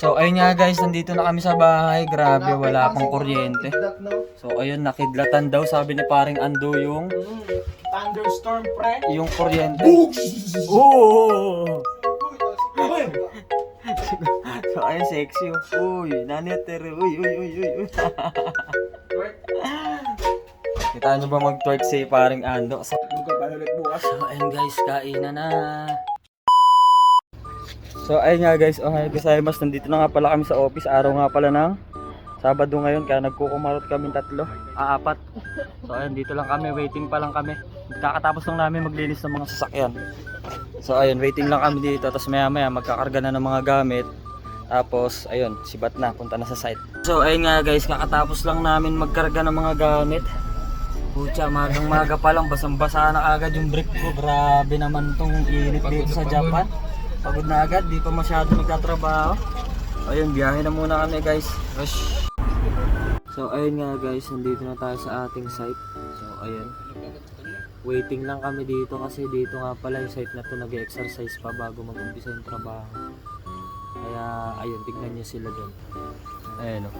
So ayun nga guys, nandito na kami sa bahay. Grabe, wala pang kuryente. So ayun, nakidlatan daw sabi ni paring Ando yung Thunderstorm pre. yung kuryente. Oo! So ayun, sexy. Uy, naniater. Uy. Kita nyo ba mag-twerk si paring Ando? So ayun guys, kainan na. So ayun nga guys, mas nandito na nga pala kami sa office. Araw nga pala ng Sabado ngayon, kaya nagkukumarot kami apat. So ayun, dito lang kami, waiting pa lang kami. Kakatapos lang namin maglinis ng mga sasakyan. So ayun, waiting lang kami dito. Tapos maya maya magkakarga na ng mga gamit. Tapos ayun, sibat na, punta na sa site. So ayun nga guys, kakatapos lang namin magkarga ng mga gamit. Pucha, maga pa lang, basang-basa na agad yung brick ko. Grabe naman tong init dito sa Japan. Pagod na agad, di pa masyado nagtatrabaho. Ayun, biyahe na muna kami guys. Rush. So ayun nga guys, nandito na tayo sa ating site. So ayun, waiting lang kami dito kasi dito nga pala yung site na to, nag-exercise pa bago mag-umpisa yung trabaho. Kaya ayun, tignan nyo sila dyan. Ayun o.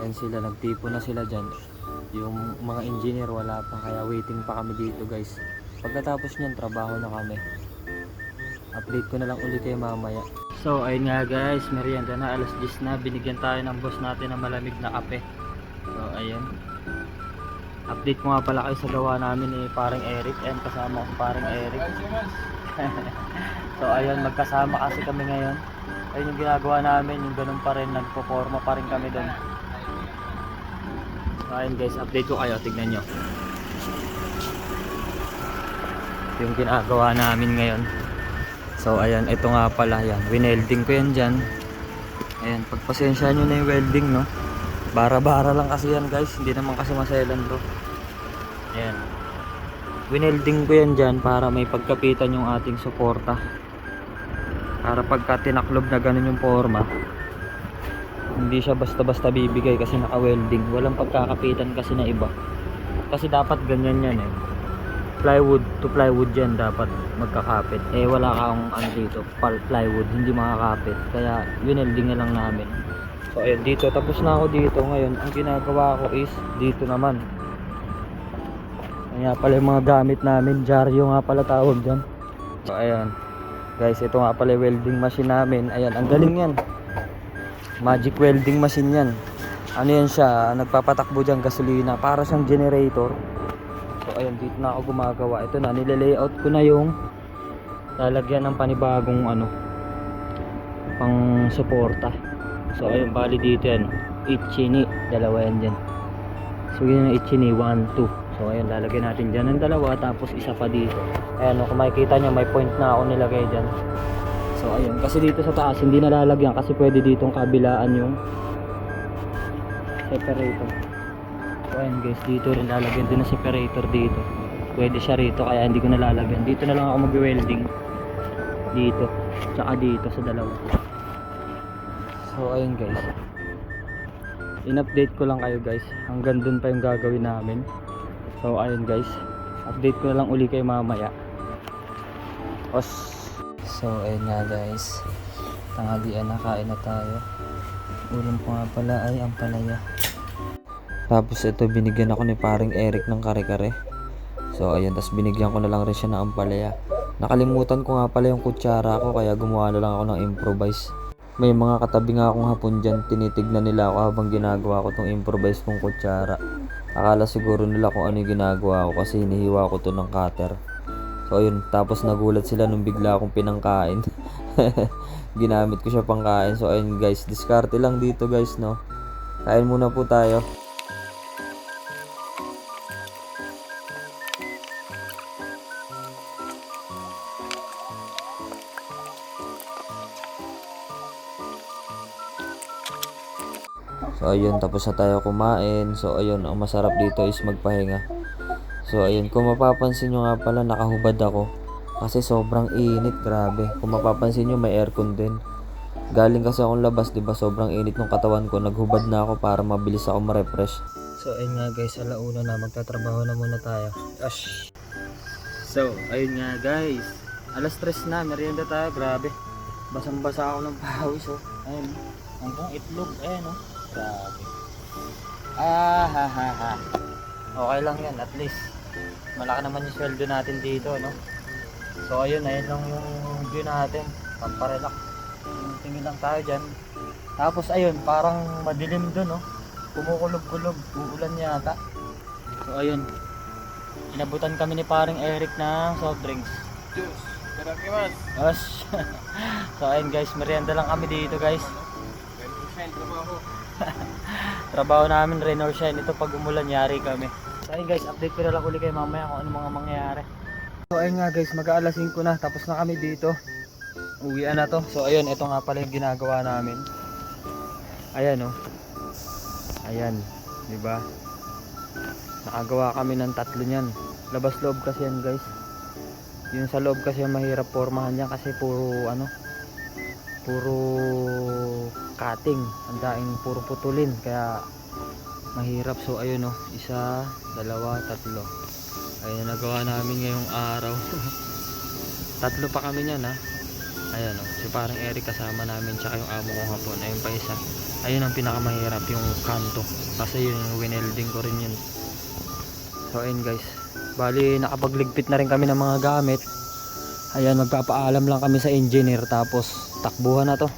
Ayun sila, nagtipo na sila dyan. Yung mga engineer wala pa, kaya waiting pa kami dito guys. Pagkatapos nyan, trabaho na kami. Update ko na lang ulit kayo mamaya. So ayun nga guys, merienda na, alas 10 na. Binigyan tayo ng boss natin ng malamig na kape. So ayun, update ko nga pala kayo sa gawa namin ni parang Eric. And kasama ko si parang Eric. So ayun, magkasama kasi kami ngayon. Ayun yung ginagawa namin, yung ganun pa rin, nagpo-forma pa rin kami doon. So ayun guys, update ko kayo, tignan nyo yung ginagawa namin ngayon. So ayan, ito nga pala yan, winelding ko yan dyan. Ayan, pagpasensya nyo na yung welding, no, bara-bara lang kasi yan guys, hindi naman kasi maselan to. Ayan, winelding ko yan dyan para may pagkapitan yung ating suporta, para pagka tinaklob na ganun yung forma, hindi siya basta-basta bibigay kasi naka-welding. Walang pagkakapitan kasi na iba, kasi dapat ganyan yan eh, plywood to plywood yan dapat magkakapit. Eh wala kang ano dito, plywood, hindi makakapit, kaya winelding na lang namin. So ayun, dito tapos na ako dito. Ngayon ang ginagawa ko is dito naman. Kaya pala yung mga gamit namin, dyaryo nga pala tawag dyan. So ayan guys, ito nga pala yung welding machine namin. Ayan, ang galing yan, magic welding machine yan. Ano yan siya, nagpapatakbo dyan gasolina, para siyang generator. So ayun, dito na ako gumagawa. Ito na, nile-layout ko na yung lalagyan ng panibagong ano, pang suporta. So ayun, bali dito yan, Ichini, dalawa yan dyan. So yun yung Ichini 1, 2. So ayun, lalagyan natin dyan ng dalawa, tapos isa pa dito. Ayan, kung makikita nyo, may point na ako nilagay dyan. So ayun, kasi dito sa taas hindi nalalagyan kasi pwede ditong kabilaan yung separator. So ayun guys, dito rin lalagyan din na separator dito. Pwede siya rito, kaya hindi ko nalalagyan. Dito na lang ako mag-welding. Dito, tsaka dito sa dalawa. So ayun guys, in-update ko lang kayo guys. Hanggang dun pa yung gagawin namin. So ayun guys, update ko na lang uli kayo mamaya. So ayun nga guys, tanghalian na, kain na tayo. Ulam ko nga pala ay ang palaya. Tapos ito, binigyan ako ni paring Eric ng kare-kare. So ayun, tapos binigyan ko na lang rin siya ng ampalaya. Nakalimutan ko nga pala yung kutsara ko, kaya gumawa na lang ako ng improvise. May mga katabi nga akong hapon dyan, tinitignan nila ako habang ginagawa ko tong improvise kong kutsara. Akala siguro nila kung ano yung ginagawa ko kasi hinihiwa ko to ng cutter. So ayun, tapos nagulat sila nung bigla akong pinangkain. Ginamit ko siya pangkain. So ayun guys, diskarte lang dito guys, no. Kain muna po tayo. So ayun, tapos na tayo kumain. So ayun, ang masarap dito is magpahinga. So ayun, kung mapapansin nyo nga pala, nakahubad ako kasi sobrang init, grabe. Kung mapapansin nyo, may aircon din. Galing kasi akong labas, diba, sobrang init ng katawan ko. Naghubad na ako para mabilis ako ma-refresh. So ayun nga guys, alauna na, magtatrabaho na muna tayo. Ash. So ayun nga guys, alas 3 na, merienda tayo, grabe. Basang basa ako ng pawis, oh. Ayun, hanggang itlog. Ayan o. Grabe. Ah, ha, ha, ha. Okay lang yan, at least. Malaki naman yung sweldo natin dito, no? So, ayun lang yung view natin. Pamparelax. Tingin lang tayo dyan. Tapos, ayun, parang madilim dun, no? Kumukulog-kulog. Uulan yata. So, ayun. Inabutan kami ni paring Eric ng soft drinks. Diyos. Karakimas. Yes. So, ayun guys, merienda lang kami dito, guys. Trabaho. Trabaho namin, rain or shine. Ito pag umulan, yari kami. So ayun guys, update ko na lang uli kayo mamaya kung ano mga mangyayari. So ayun nga guys, mag-aalas 5 na. Tapos na kami dito. Uwian na to. So ayun, ito nga pala yung ginagawa namin. Ayan oh. Ayan, di ba? Nakagawa kami ng 3 niyan. Labas loob kasi yan guys. Yung sa loob kasi mahirap pormahan niya kasi puro cutting, ang daing puro putulin kaya mahirap. So ayun oh, 1, 2, 3. Ayun na nagawa namin ngayong araw. 3 pa kami niyan ha. Ayan oh, si parang Eric kasama namin tsaka yung amo kong hapon. Ayun pa isa. Ayun ang pinakamahirap, yung kanto. Kasi yun yung winelding ko rin yun. So ayun guys, bali nakapagligpit na rin kami ng mga gamit. Ayan, magpapaalam lang kami sa engineer tapos takbuhan na to.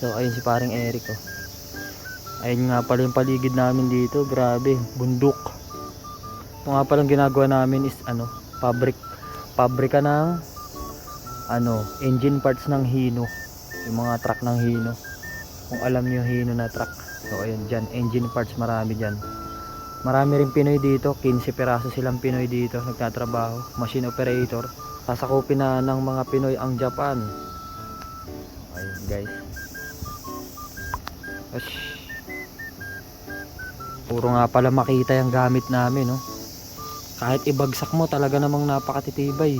So ayun si paring Eric oh. Ayun nga pala yung paligid namin dito, grabe, bundok. Ito nga palang ginagawa namin is pabrika ng engine parts ng Hino. Yung mga truck ng Hino. Kung alam niyo Hino na truck. So ayun dyan, engine parts marami dyan. Marami rin Pinoy dito, 15 piraso silang Pinoy dito nagtatrabaho, machine operator. Sasakupin na ng mga Pinoy ang Japan. Ayun guys. Osh. Puro nga pala makita yung gamit namin, no? Kahit ibagsak mo talaga namang napakatitibay.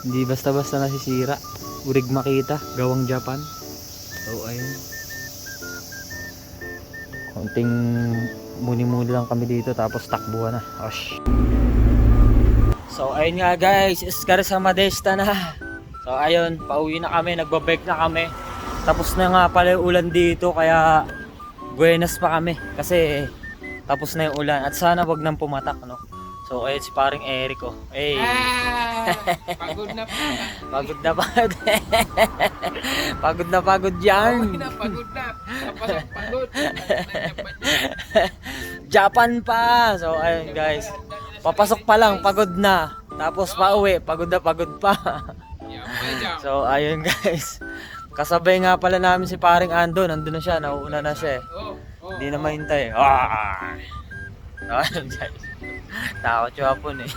Hindi basta-basta nasisira. Urig makita, gawang Japan. So ayun. Konting muni-muni lang kami dito tapos takbuhan na. Osh. So ayun nga guys, iskar sa Madesta na. So ayun, pauwi na kami, nagbabike na kami. Tapos na nga pala yung ulan dito kaya buenas pa kami kasi tapos na yung ulan at sana wag nang pumatak, no. So ayun si paring Eric oh. Hey. Pagod na. Pagod na pagod. Pagod na pagod yan. Pagod na. Tapos pagod. Japan pa. So ayun guys. Papasok pa lang pagod na. Tapos pauwi, pagod na pagod pa. So ayun guys. Kasabay nga pala namin si paring Ando. Nandun na siya, nauuna na siya eh. Hindi na mahintay. Ayun guys. Takot yung hapon eh.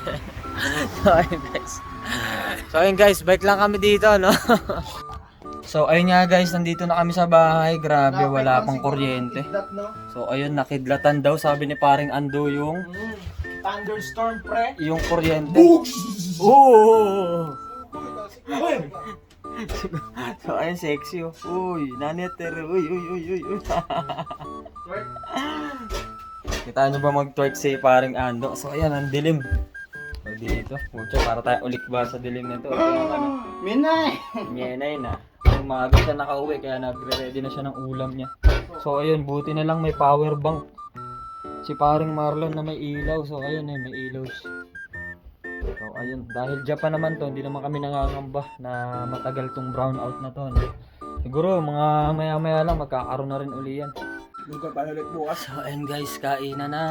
So ayun guys, bike lang kami dito, no. So ayun nga guys, nandito na kami sa bahay. Grabe, wala pang kuryente. So ayun, nakidlatan daw sabi ni paring Ando yung Thunderstorm pre. yung kuryente. Oh! So ayun, sexy oh. Uy, naneter. Uy. Kita nyo ba mag-twerk si paring Ando? So ayan, ang dilim. So dito, mucho para tayo ulik ba sa dilim nito. Ito yung Minay. Nyenay na. Umaga siya nakauwi kaya nagre-ready na siya ng ulam niya. So ayun, buti na lang may power bank. Si paring Marlon na may ilaw. So ayun eh, may ilaw siya. So ayun, dahil Japan naman to, hindi naman kami nangangamba na matagal tong brownout na to, no? Siguro mga maya-maya lang magkakaroon na rin uli yan. Lugar pa ulit bukas. So ayun guys, kain na.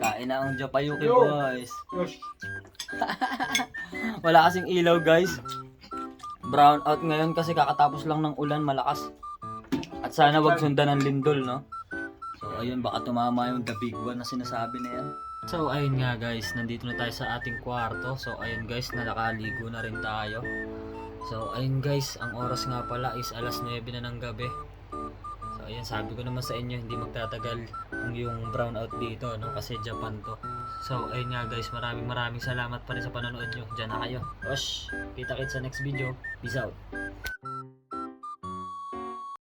Kain na ang Japayuki boys. Wala kasing ilaw guys. Brown out ngayon kasi kakatapos lang ng ulan malakas. At sana wag sundan ng lindol, no? So ayun, baka tumama yung the big one na sinasabi na yan. So ayun nga guys, nandito na tayo sa ating kwarto. So ayun guys, nakaligo na rin tayo. So ayun guys, ang oras nga pala is 9:00 na ng gabi. So ayun, sabi ko naman sa inyo, hindi magtatagal yung brownout dito, no? Kasi Japan to. So ayun nga guys, maraming salamat pa rin sa panonood nyo. Diyan na kayo. Osh, kita-kits sa next video. Peace out.